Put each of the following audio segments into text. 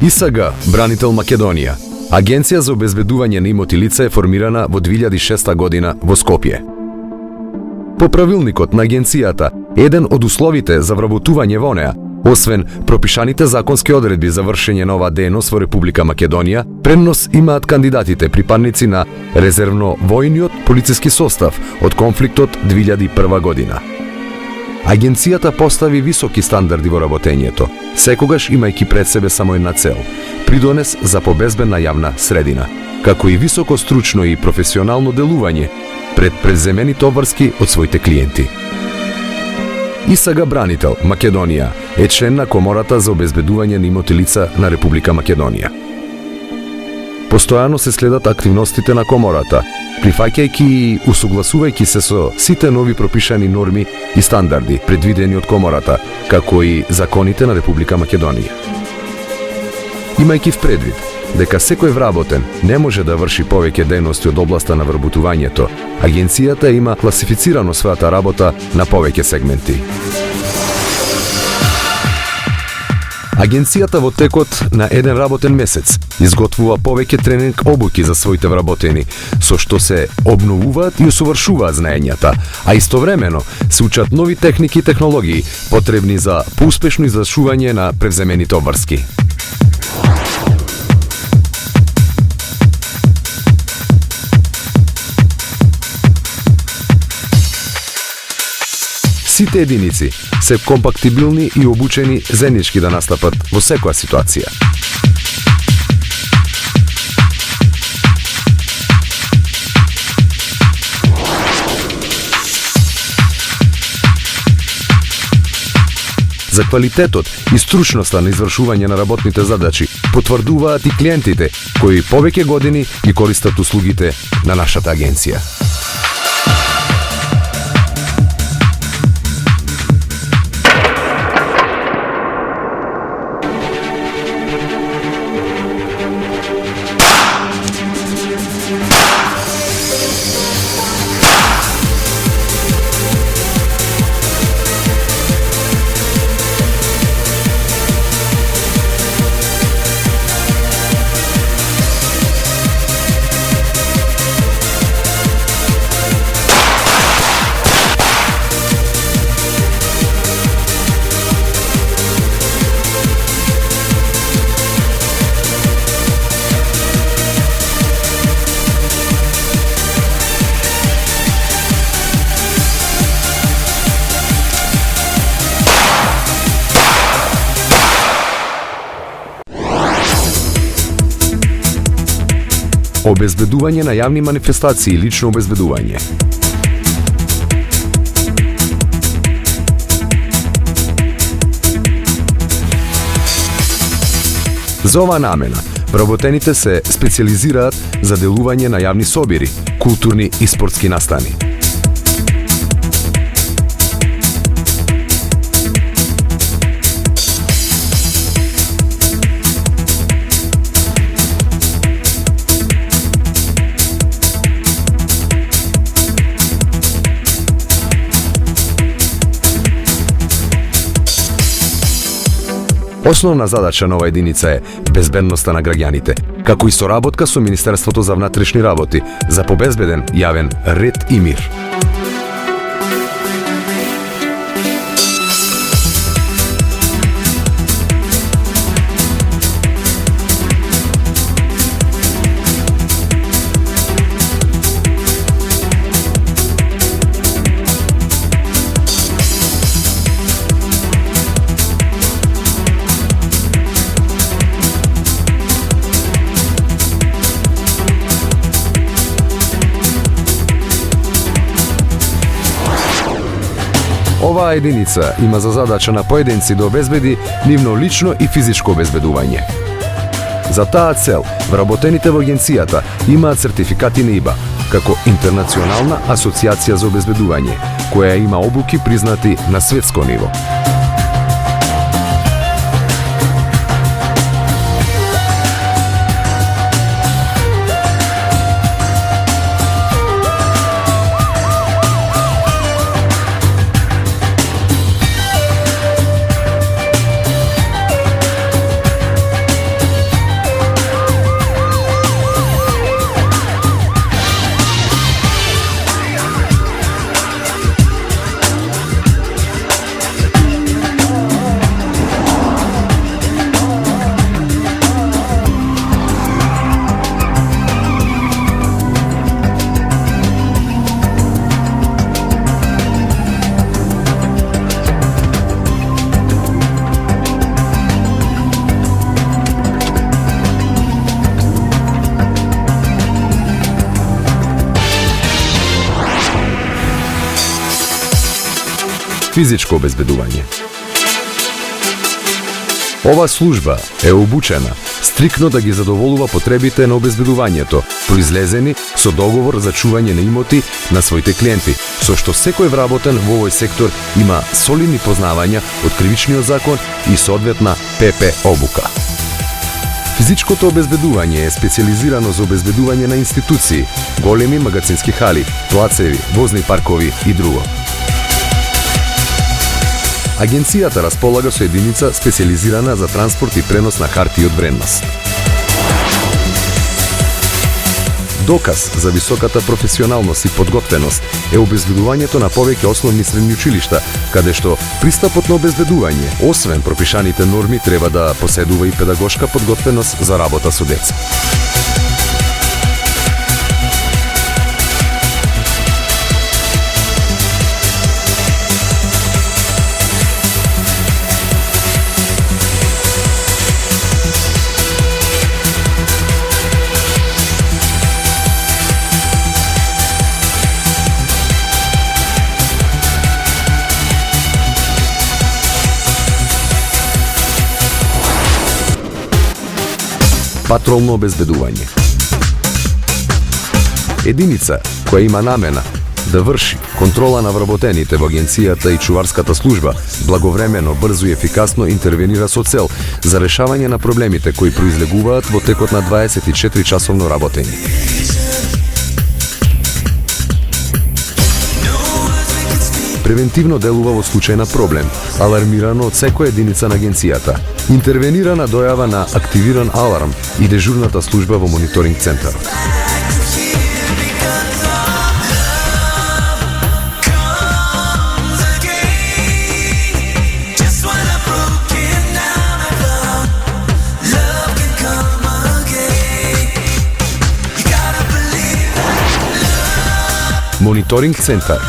ИСГ Бранител Македонија. Агенција за обезбедување на имоти лица е формирана во 2006 година во Скопје. По правилникот на агенцијата, еден од условите за вработување во неа, освен пропишаните законски одредби за вршење на оваа дејност во Република Македонија, преднос имаат кандидатите припадници на резервно војниот полициски состав од конфликтот 2001 година. Агенцијата постави високи стандарди во работењето, секогаш имајќи пред себе само една цел – придонес за побезбедна јавна средина, како и високо стручно и професионално делување пред преземени товарски од своите клиенти. ИСГ Бранител Македонија е член на Комората за обезбедување на имоти лица на Република Македонија. Постојано се следат активностите на Комората, прифаќајќи и усогласувајќи се со сите нови пропишани норми и стандарди предвидени од Комората, како и законите на Република Македонија. Имајќи в предвид дека секој вработен не може да врши повеќе дејности од областа на вработувањето, агенцијата има класифицирано својата работа на повеќе сегменти. Агенцијата во текот на еден работен месец изготвува повеќе тренинг обуки за своите вработени, со што се обновуваат и усовршуваат знаењата, а истовремено се учат нови техники и технологии потребни за поуспешно извршување на превземени товарски. Сите единици се компактибилни и обучени заеднички да настапат во секоја ситуација. За квалитетот и стручноста на извршување на работните задачи потврдуваат и клиентите кои повеќе години ги користат услугите на нашата агенција. Обезбедување на јавни манифестации и лично обезбедување. За оваа намена, вработените се специализираат за делување на јавни собири, културни и спортски настани. Основна задача на оваа единица е безбедноста на граѓаните, како и соработка со Министерството за внатрешни работи за побезбеден јавен ред и мир. Оваа единица има за задача на поединци да обезбеди нивно лично и физичко обезбедување. За таа цел, вработените во агенцијата имаат сертификати на ИБА, како Интернационална асоциација за обезбедување, која има обуки признати на светско ниво. физичко обезбедување. Ова служба е обучена стрикно да ги задоволува потребите на обезбедувањето, произлезени со договор за чување на имоти на своите клиенти, со што секој вработен во овој сектор има солидни познавања од кривичниот закон и соодветна ПП обука. Физичкото обезбедување е специјализирано за обезбедување на институции, големи магазински хали, плацеви, возни паркови и друго. Агенцијата располага со единица специјализирана за транспорт и пренос на харти од вредност. Доказ за високата професионалност и подготвеност е обезбедувањето на повеќе основни средни училишта, каде што пристапот на обезбедување, освен пропишаните норми, треба да поседува и педагошка подготвеност за работа со деца. Патролно обезбедување. Единица која има намена да врши контрола на вработените во агенцијата и чуварската служба, благовремено, брзо и ефикасно интервенира со цел за решавање на проблемите кои произлегуваат во текот на 24-часовно работење. Превентивно делува во случај на проблем, алармирано од секоја единица на агенцијата, интервенира на дојава на активиран аларм и дежурната служба во мониторинг центарот. Мониторинг центар.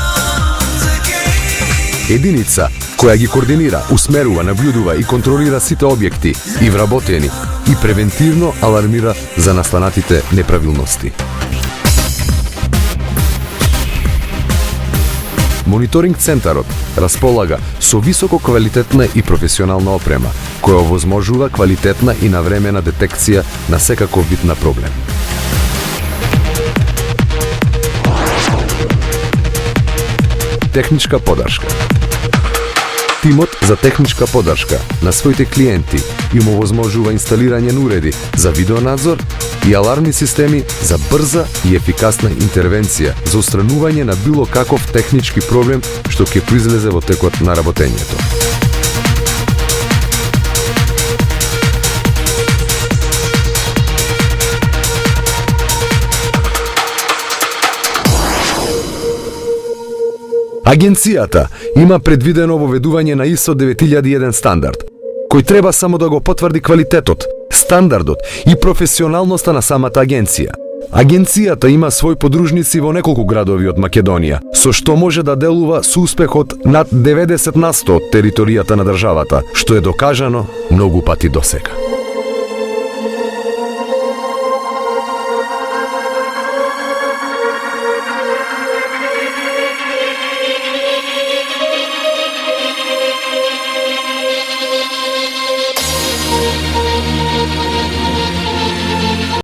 Единица која ги координира, усмерува, наблюдува и контролира сите објекти и вработени и превентивно алармира за настанатите неправилности. Мониторинг центарот располага со високо квалитетна и професионална опрема, која овозможува квалитетна и навремена детекција на секаков вид на проблем. Техничка подршка. Тимот за техничка подршка на своите клиенти им овозможува инсталирање на уреди за видеонадзор и алармни системи за брза и ефикасна интервенција за устранување на било каков технички проблем што ќе произлезе во текот на работењето. Агенцијата има предвидено воведување на ISO 9001 стандард, кој треба само да го потврди квалитетот, стандардот и професионалноста на самата агенција. Агенцијата има свој подружници во неколку градови од Македонија, со што може да делува со успех од над 90% од територијата на државата, што е докажано многу пати досега.